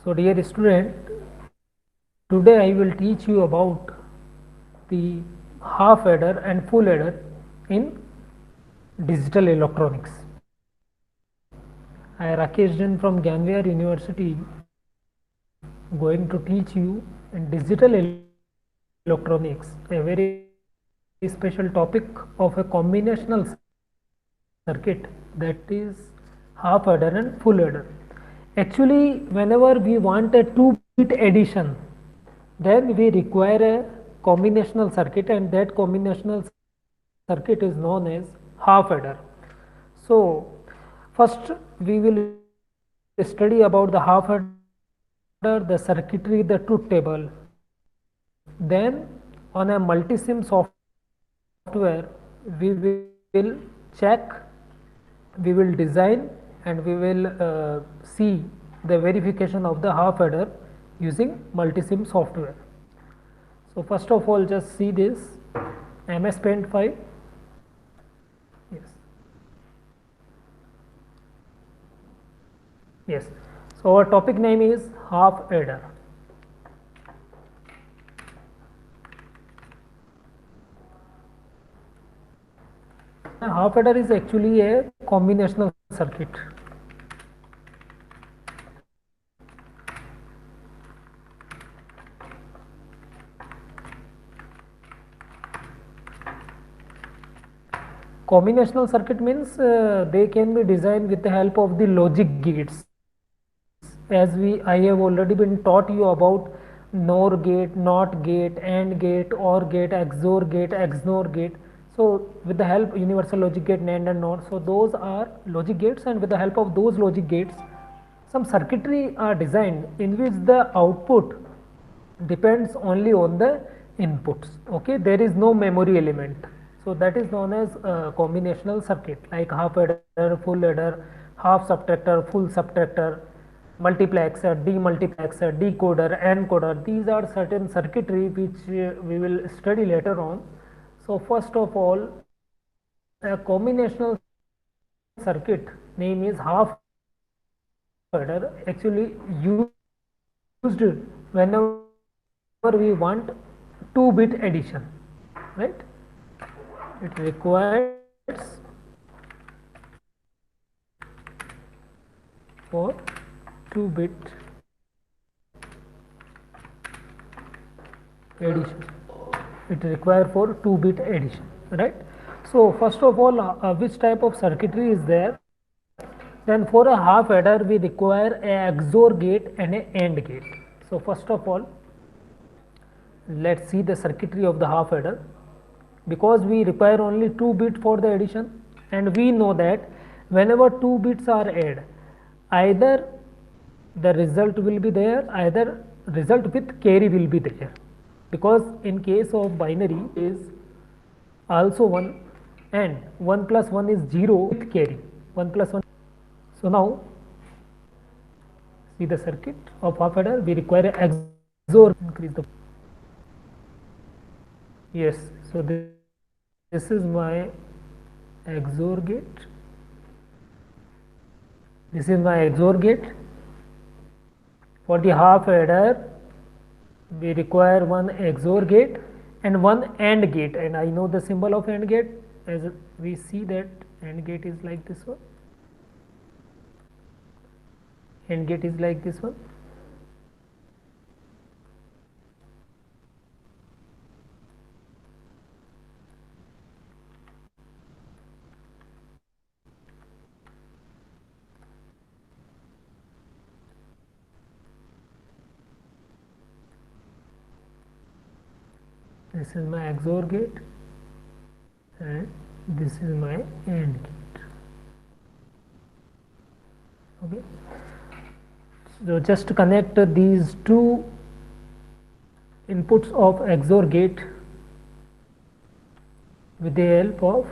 So dear student, today I will teach you about the half adder and full adder in digital electronics. I Rakesh Jain from Gyanviyar University going to teach you in digital electronics a very special topic of a combinational circuit, that is half adder and full adder. Actually, whenever we want a 2-bit addition, then we require a combinational circuit, and that combinational circuit is known as half adder. So first we will study about the half adder, the circuitry, the truth table. Then on a multisim software we will check, we will design, and we will see the verification of the half adder using multisim software. So first of all, just see this MS Paint file. Yes. Yes. So our topic name is half adder. Half adder is actually a combinational circuit. Combinational circuit means they can be designed with the help of the logic gates. As I have already been taught you about NOR gate, NOT gate, AND gate, OR gate, XOR gate, XNOR gate. So with the help universal logic gate, NAND and NOR, so those are logic gates, and with the help of those logic gates some circuitry are designed in which the output depends only on the inputs. Okay, there is no memory element, so that is known as combinational circuit, like half adder, full adder, half subtractor, full subtractor, multiplexer, demultiplexer, decoder, encoder. These are certain circuitry which we will study later on. So first of all, a combinational circuit name is half adder, actually used whenever we want 2-bit addition, right? It requires for 2-bit addition. It requires for 2-bit addition, right? So first of all, which type of circuitry is there? Then for a half adder we require a XOR gate and a AND gate. So first of all, let's see the circuitry of the half adder. Because we require only 2 bits for the addition, and we know that whenever 2 bits are added, either the result will be there, either result with carry will be there, because in case of binary is also 1, and 1 plus 1 is 0 with carry, 1 plus 1. So now see the circuit of half adder, we require a XOR, increase the, yes. So this is my XOR gate, this is my XOR gate. For the half adder we require one XOR gate and one AND gate, and I know the symbol of AND gate, as we see that AND gate is like this one, AND gate is like this one. This is my XOR gate and this is my AND gate. Okay, so just connect these two inputs of XOR gate with the help of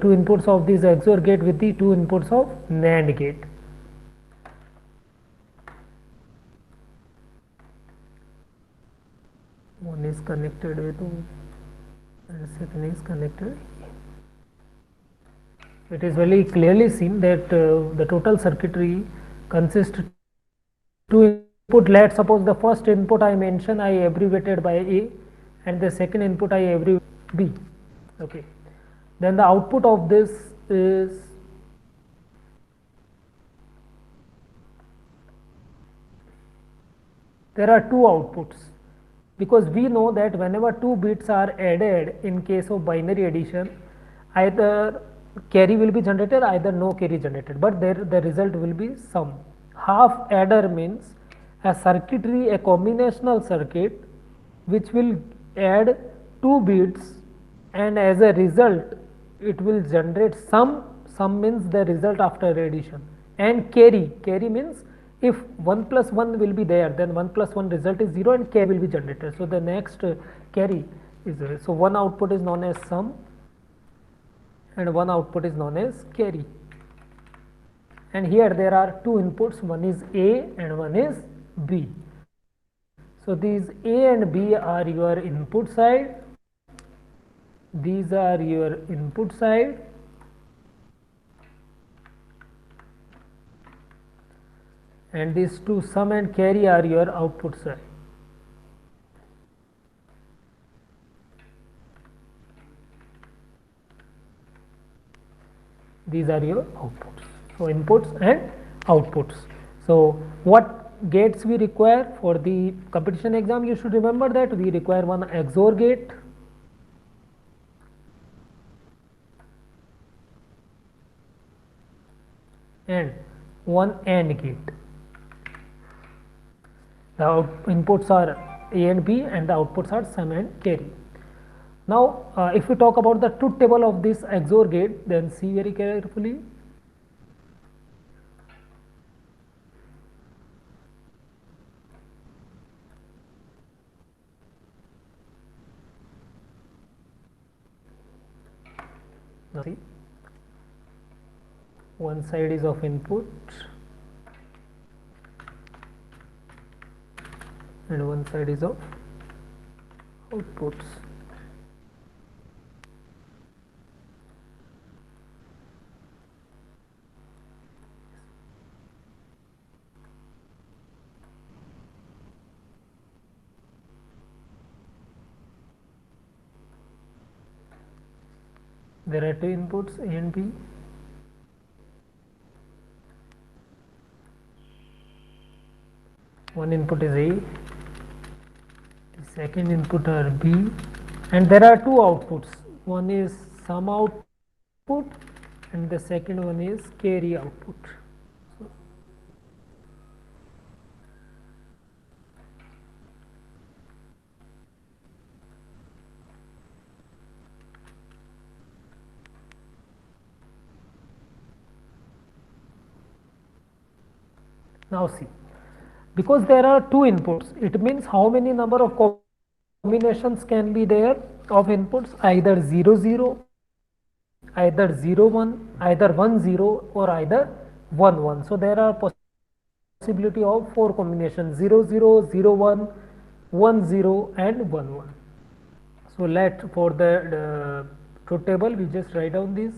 two inputs of this XOR gate with the two inputs of NAND gate. One is connected with 2 and second is connected. it is very clearly seen that the total circuitry consists two input. Let's suppose the first input I mention I abbreviated by A, and the second input I abbreviated B. Okay, then the output of this is there are two outputs, because we know that whenever two bits are added in case of binary addition, either carry will be generated, either no carry generated, but there the result will be sum. Half adder means a circuitry, a combinational circuit which will add two bits, and as a result it will generate sum. Sum means the result after addition, and carry means if 1 plus 1 will be there, then 1 plus 1 result is 0 and carry will be generated. So the next carry is so one output is known as sum and one output is known as carry. And here there are two inputs, one is A and one is B. So these A and B are your input side, these are your input side, and these two sum and carry are your output side. These are your outputs. So inputs and outputs. So what gates we require for the competition exam? You should remember that we require one XOR gate, and one AND gate. The inputs are A and B and the outputs are sum and carry. Now if we talk about the truth table of this XOR gate, then see very carefully. Now see, one side is of input and one side is of outputs. There are two inputs, A and B. One input is A, the second input are B, and there are two outputs. One is sum output and the second one is carry output. Now see, because there are two inputs, it means how many number of combinations can be there of inputs? Either 0 0, either 0 1, either 1 0, or either 1 1. So there are possibility of four combinations: 0 0, 0 1, 1 0 and 1 1. So let for the truth table we just write down this.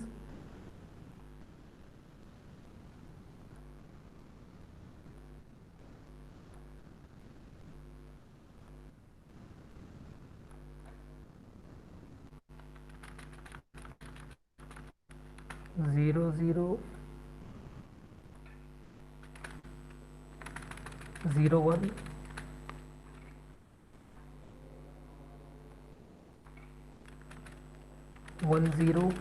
Zero zero, 0 1, 1 0,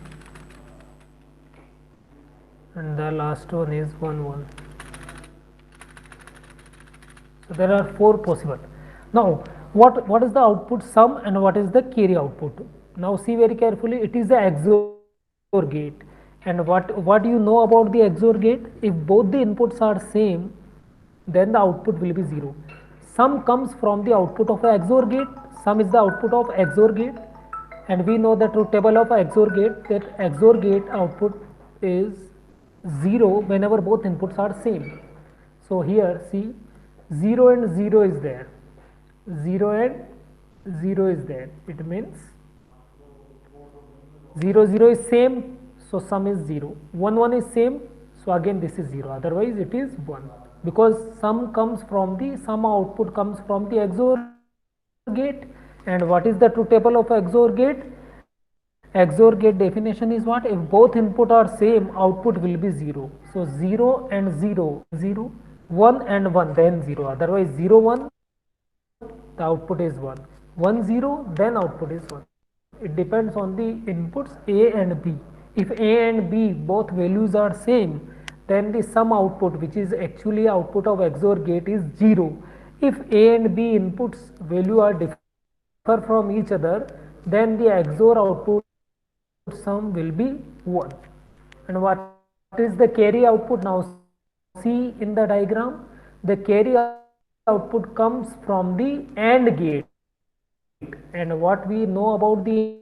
and the last one is 1 1. So there are four possible. Now what is the output sum and what is the carry output? Now see very carefully, it is the XOR gate. And what do you know about the XOR gate? If both the inputs are same, then the output will be 0. Sum comes from the output of a XOR gate. Sum is the output of XOR gate, and we know the truth table of XOR gate, that XOR gate output is 0 whenever both inputs are same. So here see, 0 and 0 is there, 0 and 0 is there. It means 0 0 is same, So sum is 0. 1 1 is same, so again this is 0, otherwise it is 1, because sum comes from the sum output comes from the XOR gate. And what is the truth table of XOR gate? XOR gate definition is what? If both input are same, output will be 0. So 0 and 0, 0, 1 and 1, then 0, otherwise 0 1, the output is 1, 1 0, then output is 1. It depends on the inputs A and B. If A and B both values are same, then the sum output, which is actually output of XOR gate, is 0. If A and B inputs value are differ from each other, then the XOR output sum will be 1. And what is the carry output? Now see in the diagram, the carry output comes from the AND gate. And what we know about the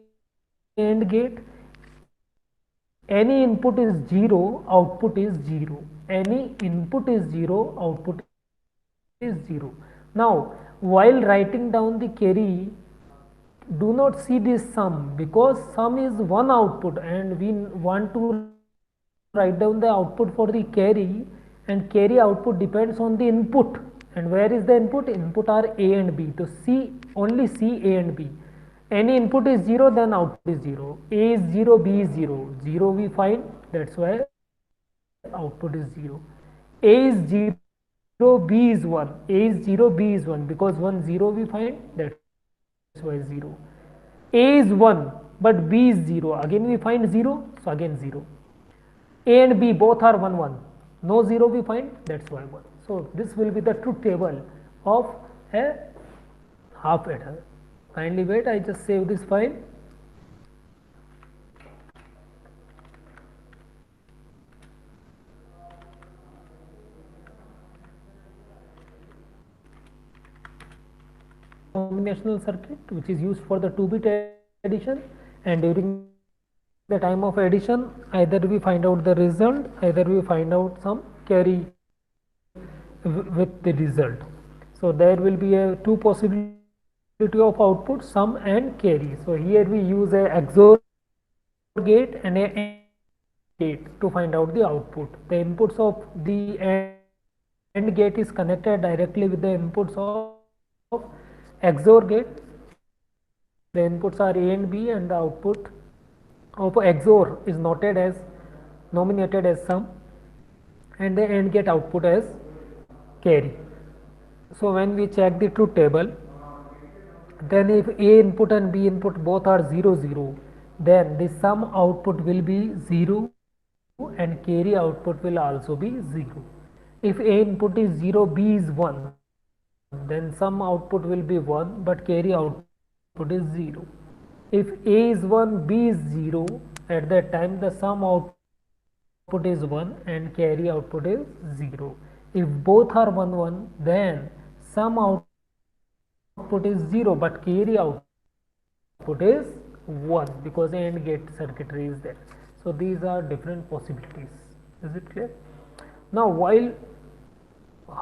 AND gate? Any input is 0, output is 0. Any input is 0, output is 0. Now while writing down the carry, do not see this sum, because sum is one output and we want to write down the output for the carry, and carry output depends on the input. And where is the input? Input are A and B. So see, only see A and B. Any input is 0, then output is 0. A is 0, B is 0. 0 we find, that's why output is 0. A is 0, B is 1. A is 0, B is 1, because 1 0 we find, that's why 0. A is 1, but B is 0. Again we find 0, so again 0. A and B both are 1 1. No 0 we find, that's why 1. So this will be the truth table of a half adder. Kindly wait, I just save this file. Combinational circuit, which is used for the 2-bit addition, and during the time of addition, either we find out the result, either we find out some carry with the result. So there will be a two possibility of output, sum and carry. So here we use a XOR gate and a AND gate to find out the output. The inputs of the AND gate is connected directly with the inputs of XOR gate. The inputs are A and B, and the output of XOR is nominated as sum, and the AND gate output as carry. So when we check the truth table, then if A input and B input both are 0 0, then the sum output will be 0 and carry output will also be 0. If A input is 0, B is 1, then sum output will be 1, but carry output is 0. If A is 1, B is 0, at that time the sum output is 1 and carry output is 0. If both are 1 1, then sum output is 0, but carry output is 1, because AND gate circuitry is there. So these are different possibilities. Is it clear? Now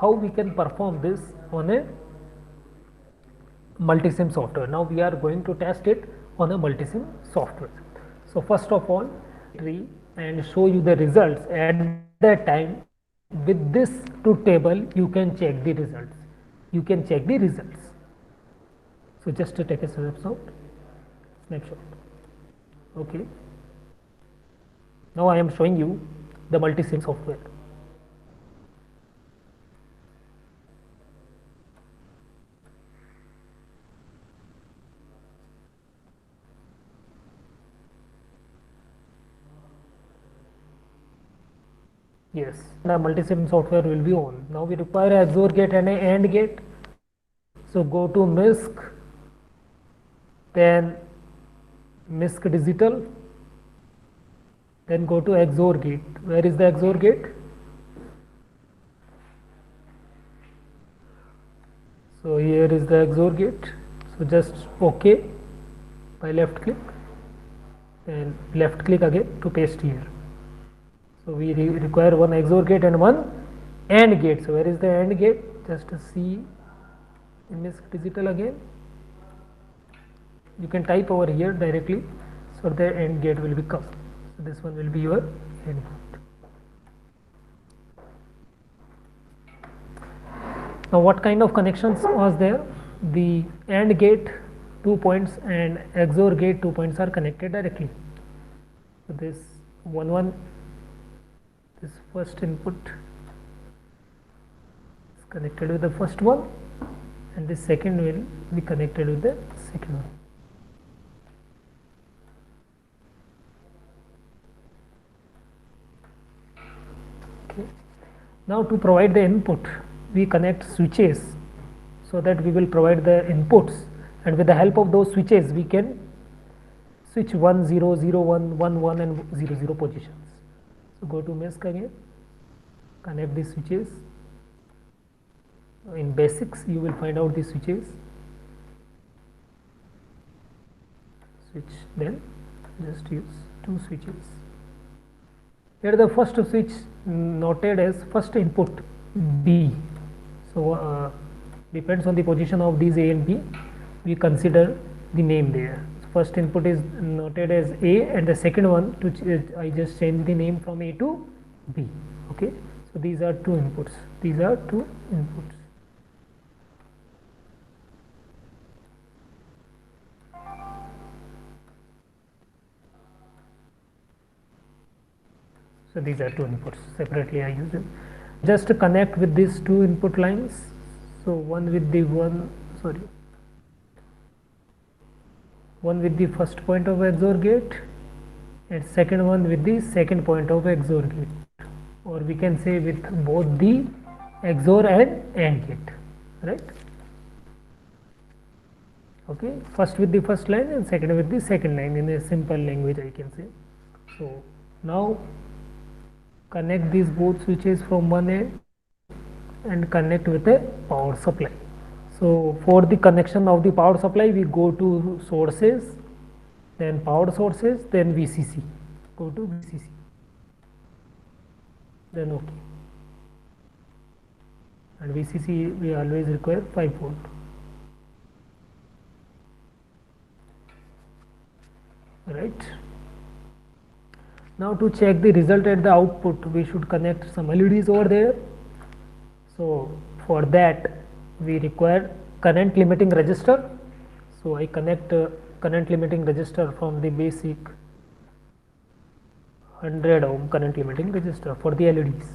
how we can perform this on a multisim software? Now we are going to test it on a multisim software. So first of all, and show you the results. At that time, with this truth table, you can check the results. So just to take a snapshot. Okay. Now I am showing you the multisim software. Yes, the multisim software will be on. Now we require a XOR gate and a AND gate. So go to MISC, then MISC digital, then go to XOR gate. Where is the XOR gate? So here is the XOR gate. So just OK by left click, and left click again to paste here. So we require one XOR gate and one AND gate. So where is the AND gate? Just to see in MISC digital again. You can type over here directly, so the AND gate will become. So this one will be your input. Now what kind of connections was there? The AND gate 2 points and XOR gate 2 points are connected directly. So this 1 this first input is connected with the first one, and the second will be connected with the second one. Okay. Now to provide the input, we connect switches so that we will provide the inputs, and with the help of those switches we can switch 1 0 0 1 1 1 and 0 0 positions. So go to MESC again, connect the switches. In basics you will find out the switches, switch, then just use 2 switches. Here the first switch noted as first input B. So depends on the position of these A and B, we consider the name there. First input is noted as A, and the second one I just changed the name from A to B. Okay, so these are 2 inputs. These are 2 inputs. So these are 2 inputs. Separately I use them. Just to connect with these 2 input lines. So one with the first point of XOR gate, and second one with the second point of XOR gate, or we can say with both the XOR and AND gate, right? Okay, first with the first line and second with the second line, in a simple language I can say. So now connect these both switches from one end and connect with a power supply. So for the connection of the power supply, we go to sources, then power sources, then VCC. Go to VCC, then OK. And VCC we always require 5 volt. Right. Now to check the result at the output, we should connect some LEDs over there. So for that we require current limiting resistor. So I connect current limiting resistor from the basic 100 ohm current limiting resistor for the LEDs.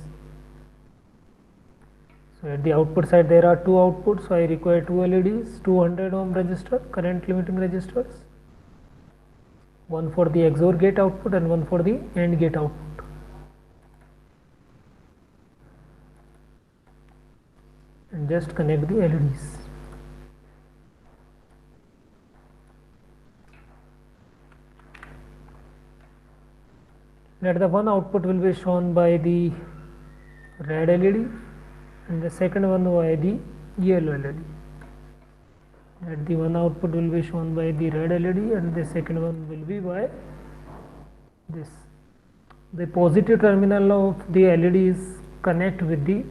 So at the output side there are 2 outputs, so I require 2 LEDs, 200 ohm resistor, current limiting resistors, one for the XOR gate output and one for the AND gate output. And just connect the LEDs. Let the one output will be shown by the red LED and the second one by the yellow LED. Let the one output will be shown by the red LED and the second one will be by this. The positive terminal of the LEDs connect with the,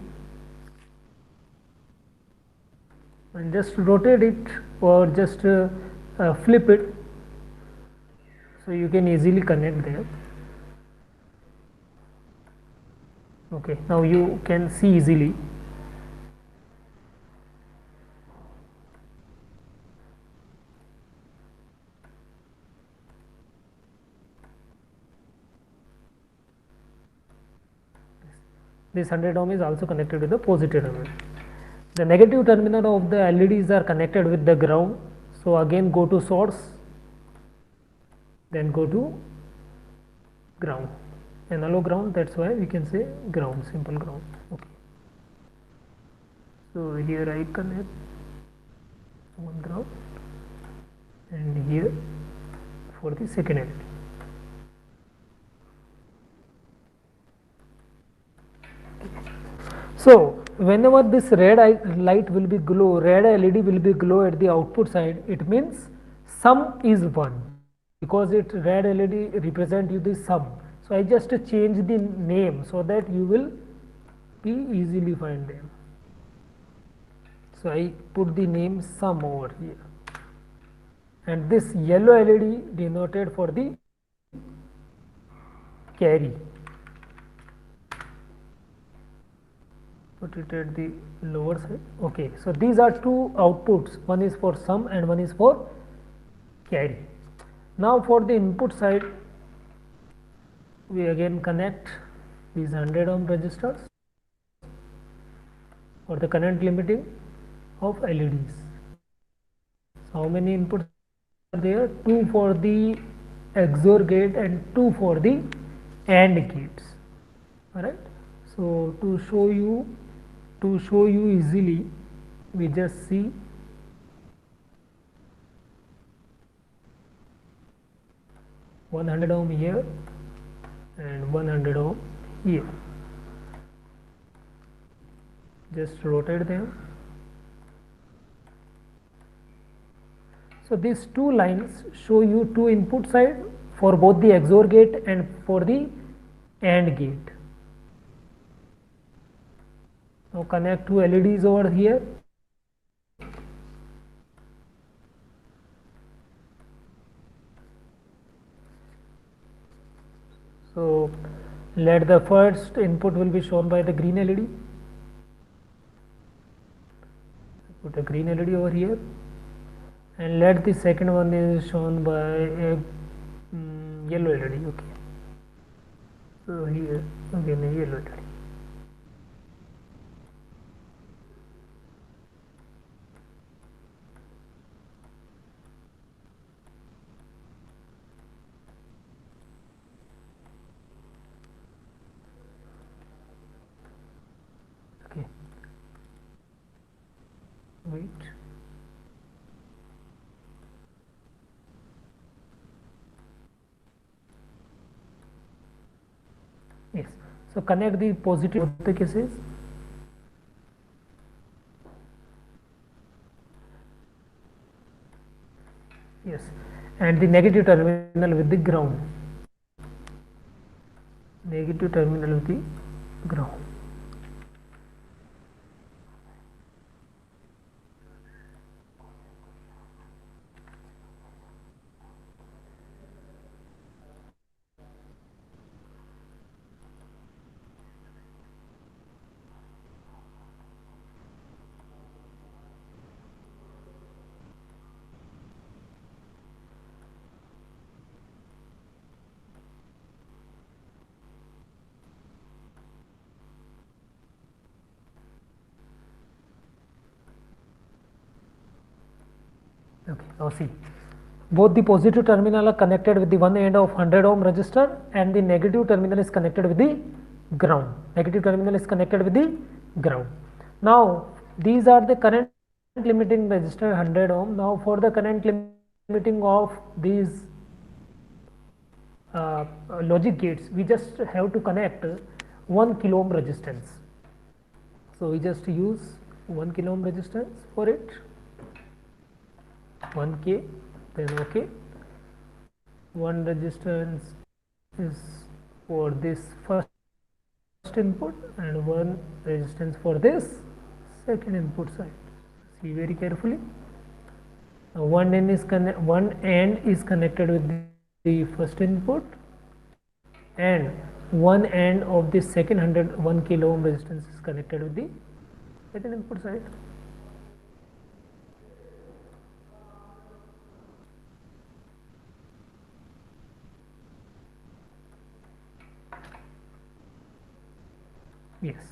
and just rotate it or just flip it, so you can easily connect there. Okay, now you can see easily. This 100 ohm is also connected with the positive terminal. The negative terminal of the LEDs are connected with the ground. So again go to source, then go to ground, analog ground, that's why we can say ground, simple ground. Okay. So here I connect one ground and here for the second LED. So whenever this red light will be glow, red LED will be glow at the output side, it means sum is 1, because it red LED represent you the sum. So I just change the name so that you will be easily find them. So I put the name sum over here, and this yellow LED denoted for the carry. Put it at the lower side. Okay, so these are two outputs, one is for sum and one is for carry. Now for the input side, we again connect these 100 ohm resistors for the current limiting of LEDs. So how many inputs are there? 2 for the XOR gate and 2 for the AND gates. Alright. So to show you easily, we just see $100 ohm here and 100 ohm here. Just rotate them. So these two lines show you two input side for both the XOR gate and for the AND gate. Now connect two LEDs over here. So let the first input will be shown by the green LED. Put a green LED over here, and let the second one is shown by a yellow LED. Okay. So here again a yellow LED. Okay. Wait. Yes. So connect the positive of the cases. Yes. And the negative terminal with the ground. Negative terminal with the ground. Okay, now see, both the positive terminal are connected with the one end of 100 ohm resistor and the negative terminal is connected with the ground. Negative terminal is connected with the ground. Now these are the current limiting resistor 100 ohm. Now for the current limiting of these logic gates, we just have to connect 1 kilo ohm resistance. So we just use 1 kilo ohm resistance for it. 1k, then okay, one resistance is for this first input and one resistance for this second input side. See very carefully. Now one end is connected with the first input and one end of the second 1 kilo ohm resistance is connected with the second input side. Yes,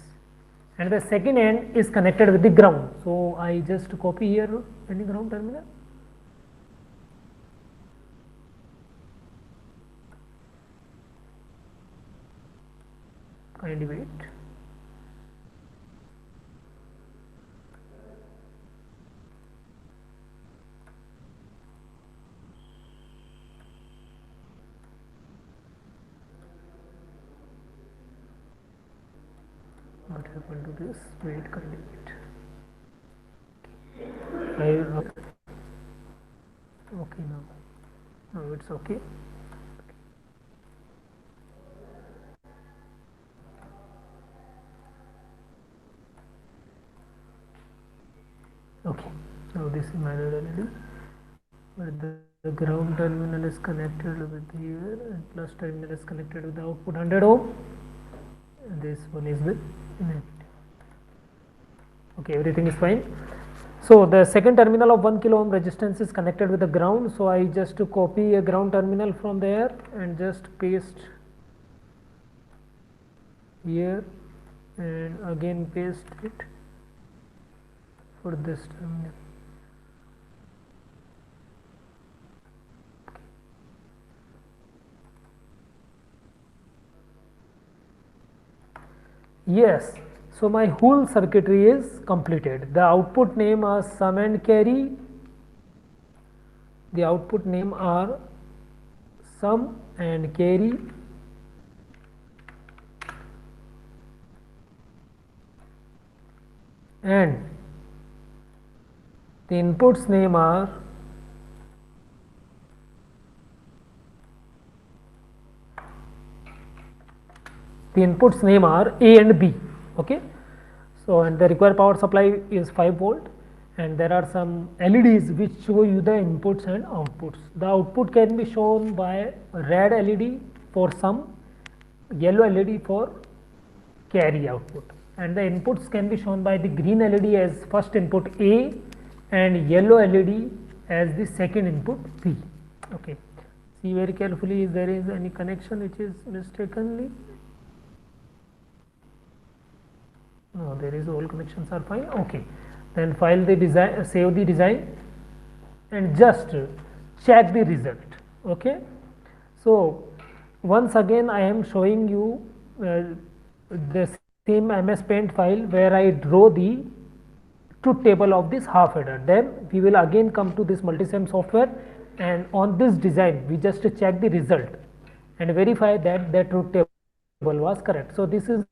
and the second end is connected with the ground. So I just copy here any ground terminal. Kindly wait. What happened to this? Wait, kindly wait. Okay now. Now it's okay. Okay. Now this is manual LED. But the ground terminal is connected with here and plus terminal is connected with the output 100 ohm, and this one is with inactive. Okay, everything is fine. So the second terminal of 1 kilo ohm resistance is connected with the ground, so I just copy a ground terminal from there and just paste here and again paste it for this terminal. Yes, so my whole circuitry is completed. The output name are sum and carry. The output name are sum and carry, and the inputs name are A and B. Okay, so and the required power supply is 5 volt, and there are some LEDs which show you the inputs and outputs. The output can be shown by red LED for sum, yellow LED for carry output, and the inputs can be shown by the green LED as first input A and yellow LED as the second input B. Okay, see very carefully if there is any connection which is mistakenly. No, there is all connections are fine. Okay, then file the design, save the design, and just check the result. Okay, so once again I am showing you the same MS Paint file where I draw the truth table of this half adder. Then we will again come to this Multisim software, and on this design we just check the result and verify that the truth table was correct. So this is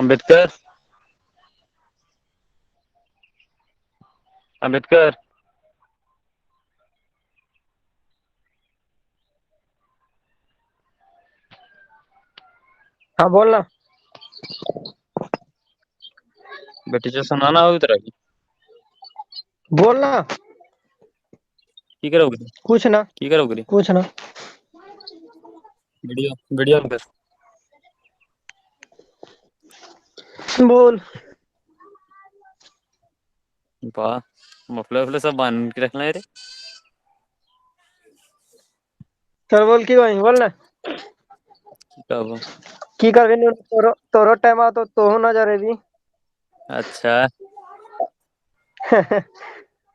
Ambedkar Ambedkar हाँ बोल ना। बेटी जो सुनाना हो उधर की बोलना की करोगे कुछ ना की करोगे कुछ ना वीडियो वीडियो कर बोल वाह मफलर वफलर सब बांध के रखना है रे चल बोल की भाई बोलना क्या वो की कर भी तोरो तोरो टाइम आ तो हो ना जा रही अच्छा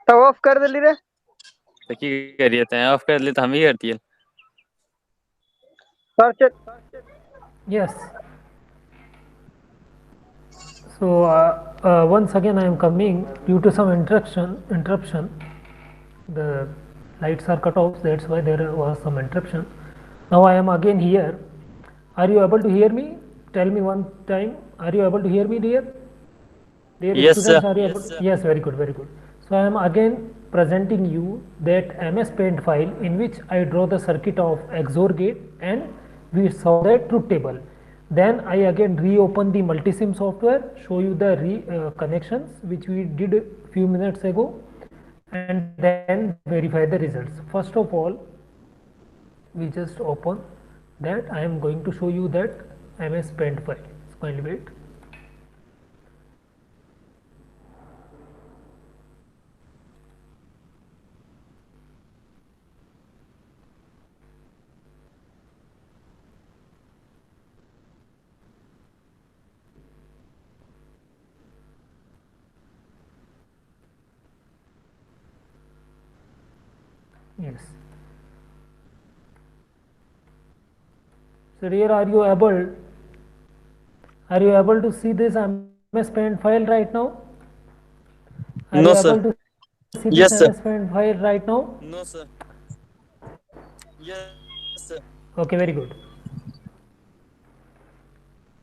तब ऑफ कर दिली रे तो की करिए थे ऑफ कर लिए तो हम ही करती है search Yes. So once again I am coming due to some interruption. The lights are cut off. That's why there was some interruption. Now I am again here. Are you able to hear me? Tell me one time. Are you able to hear me, dear? Dear yes students, are you able? Yes, very good, very good. So I am again presenting you that MS Paint file in which I draw the circuit of XOR gate and we saw the truth table. Then I again reopen the multisim software, show you the connections which we did a few minutes ago, and then verify the results. First of all, we just open that. I am going to show you that MS Paint file. Kindly wait. Yes. So here are you able to see this MS Paint file right now? Are you no able sir to see this MS yes Paint file right now? No sir yes Okay, very good.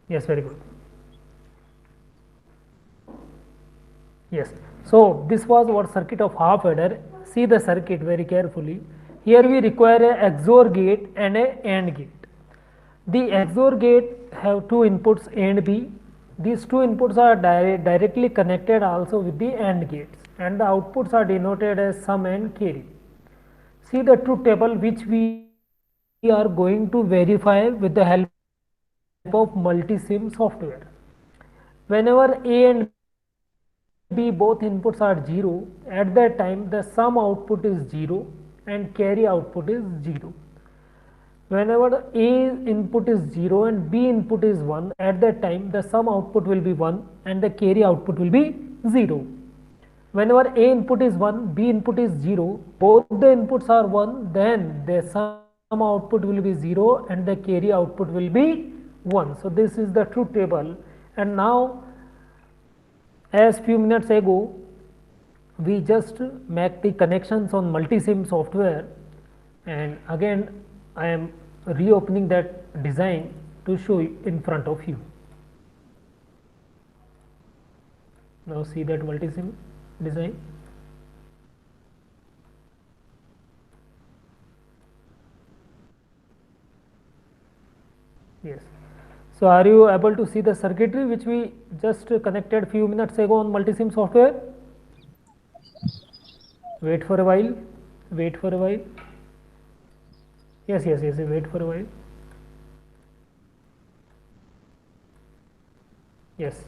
Yes, very good. Yes. So this was our circuit of half adder. See the circuit very carefully. Here we require a XOR gate and a AND gate. The XOR gate have two inputs A and B. These two inputs are directly connected also with the AND gates, and the outputs are denoted as sum and carry. See the truth table which we are going to verify with the help of multisim software. Whenever A and B both inputs are 0, at that time the sum output is 0 and carry output is 0. Whenever A input is 0 and B input is 1, at that time the sum output will be 1 and the carry output will be 0. Whenever A input is 1, B input is 0, both the inputs are 1, then the sum output will be 0 and the carry output will be 1. So this is the truth table. And now, as few minutes ago, we just make the connections on multisim software, and again I am reopening that design to show in front of you. Now see that multisim design. Yes. So are you able to see the circuitry which we just connected few minutes ago on multisim software? Wait for a while. Wait for a while. Yes, yes, yes. Wait for a while. Yes.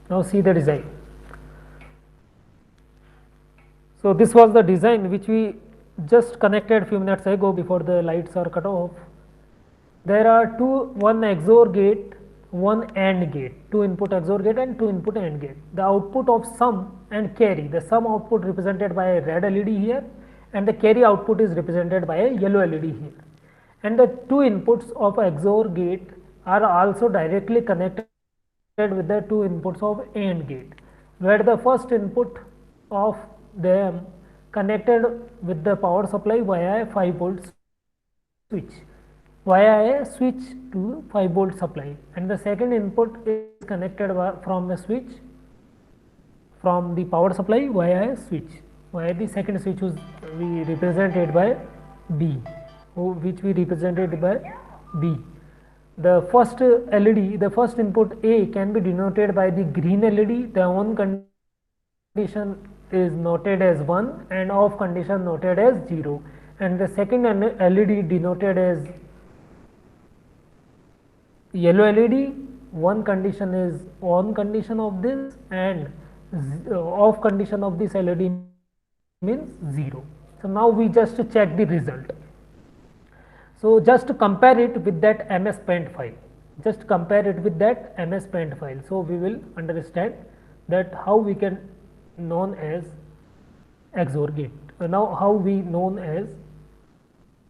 Now see the design. So this was the design which we just connected few minutes ago before the lights are cut off. There are one XOR gate, one AND gate, two input XOR gate and two input AND gate. The output of sum and carry, the sum output represented by a red LED here, and the carry output is represented by a yellow LED here. And the two inputs of XOR gate are also directly connected with the two inputs of AND gate, where the first input of them connected with the power supply via a 5-volt switch, via a switch to 5-volt supply, and the second input is connected from the switch, from the power supply via a switch, via the second switch was we represented by B, which we represented by B. the first LED, the first input A can be denoted by the green LED. The on condition is noted as 1 and off condition noted as 0, and the second LED denoted as yellow LED. One condition is on condition of this and off condition of this LED means 0. So now we just check the result. So just compare it with that MS Paint file. Just compare it with that MS Paint file. So we will understand that how we can known as XOR gate. Now how we known as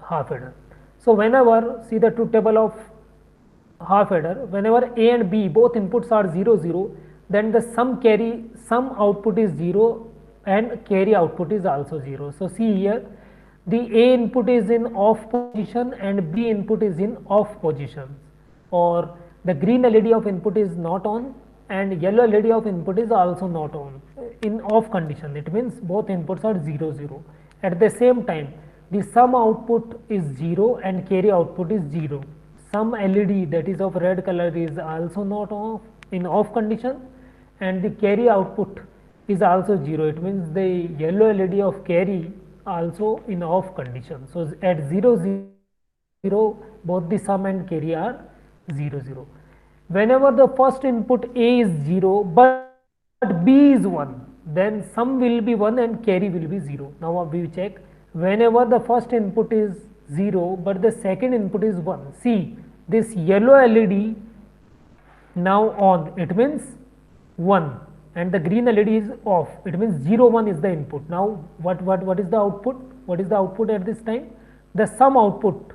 half adder. So whenever, see the truth table of half adder, whenever A and B both inputs are 0 0, then the sum output is 0 and carry output is also 0. So see here, the A input is in off position and B input is in off position, or the green LED of input is not on and yellow LED of input is also not on in off condition. It means both inputs are 0 0. At the same time, the sum output is 0 and carry output is 0. Some LED that is of red color is also not off in off condition, and the carry output is also 0. It means the yellow LED of carry also in off condition. So at 0 0, both the sum and carry are 0 0. Whenever the first input A is 0 but B is 1, then sum will be 1 and carry will be 0. Now we check, whenever the first input is 0 but the second input is 1, see this yellow LED now on, it means 1, and the green LED is off, it means 0 1 is the input. Now what is the output? What is the output at this time? The sum output,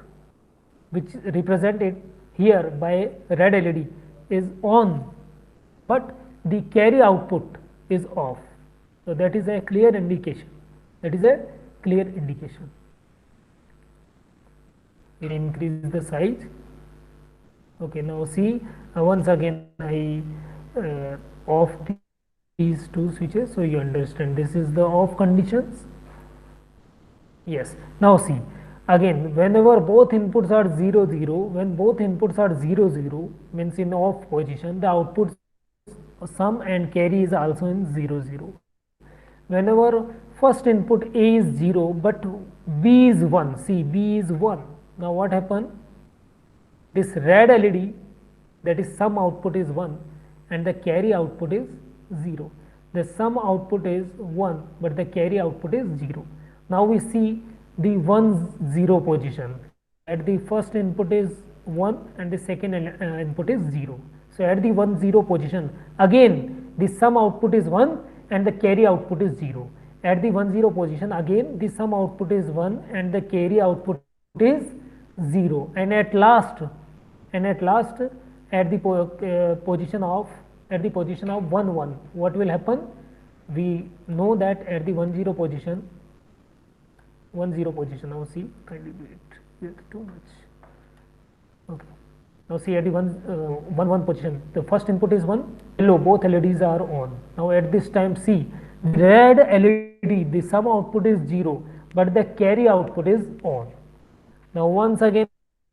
which represented here by red LED, is on, but the carry output is off. So that is a clear indication. That is a clear indication. We'll increase the size. Okay, now see, once again I off these two switches, so you understand this is the off conditions. Yes, now see, again whenever both inputs are 0 0, when both inputs are 0 0 means in off position, the output sum and carry is also in 0 0. Whenever first input A is 0 but B is 1, see B is 1, now what happened? This red LED, that is sum output is 1 and the carry output is 0. The sum output is 1 but the carry output is 0. Now we see the 1 0 position. At the first input is 1 and the second input is 0. So at the 1 0 position, again the sum output is 1 and the carry output is 0. At the 1 0 position, again the sum output is 1 and the carry output is 0. And at last at the position of 1 1, what will happen? We know that at the 1 0 position, now see, kindly do it too much. Okay, now see at the 1 1 position, the first input is 1, yellow, both LEDs are on. Now at this time, see, red LED, the sum output is 0 but the carry output is on. Now once again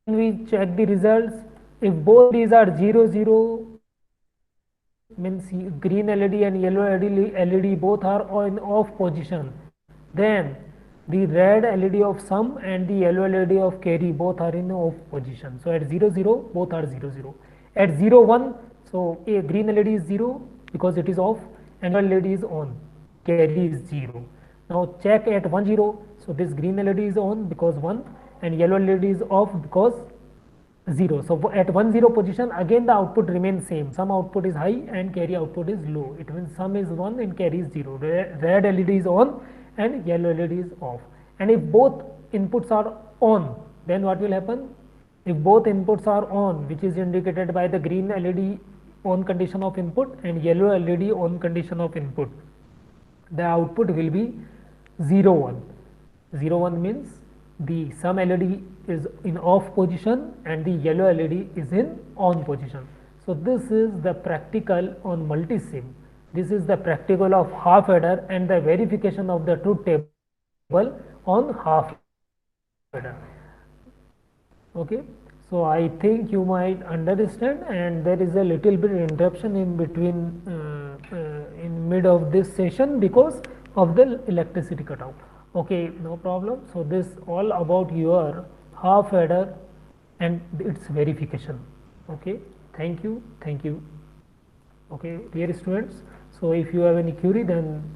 we check the results. If both these are 0 0 means green LED and yellow LED both are in off position, then the red LED of sum and the yellow LED of carry both are in off position. So at 0 0 both are 0 0. At 0 1, so a green LED is 0 because it is off and LED is on, carry is 0. Now check at 1 0, so this green LED is on because 1 and yellow LED is off because 0. So at 1 0 position, again the output remains same, sum output is high and carry output is low. It means sum is 1 and carry is 0. Red LED is on and yellow LED is off. And if both inputs are on, then what will happen? If both inputs are on, which is indicated by the green LED on condition of input and yellow LED on condition of input, the output will be 0 1. 0 1 means the sum LED is in off position and the yellow LED is in on position. So this is the practical on multisim. This is the practical of half adder and the verification of the truth table on half adder. Okay, So I think you might understand, and there is a little bit interruption in between in mid of this session because of the electricity cutout. Okay, no problem. So this all about your half adder and its verification. Okay, thank you. Okay, dear students. So if you have any query, then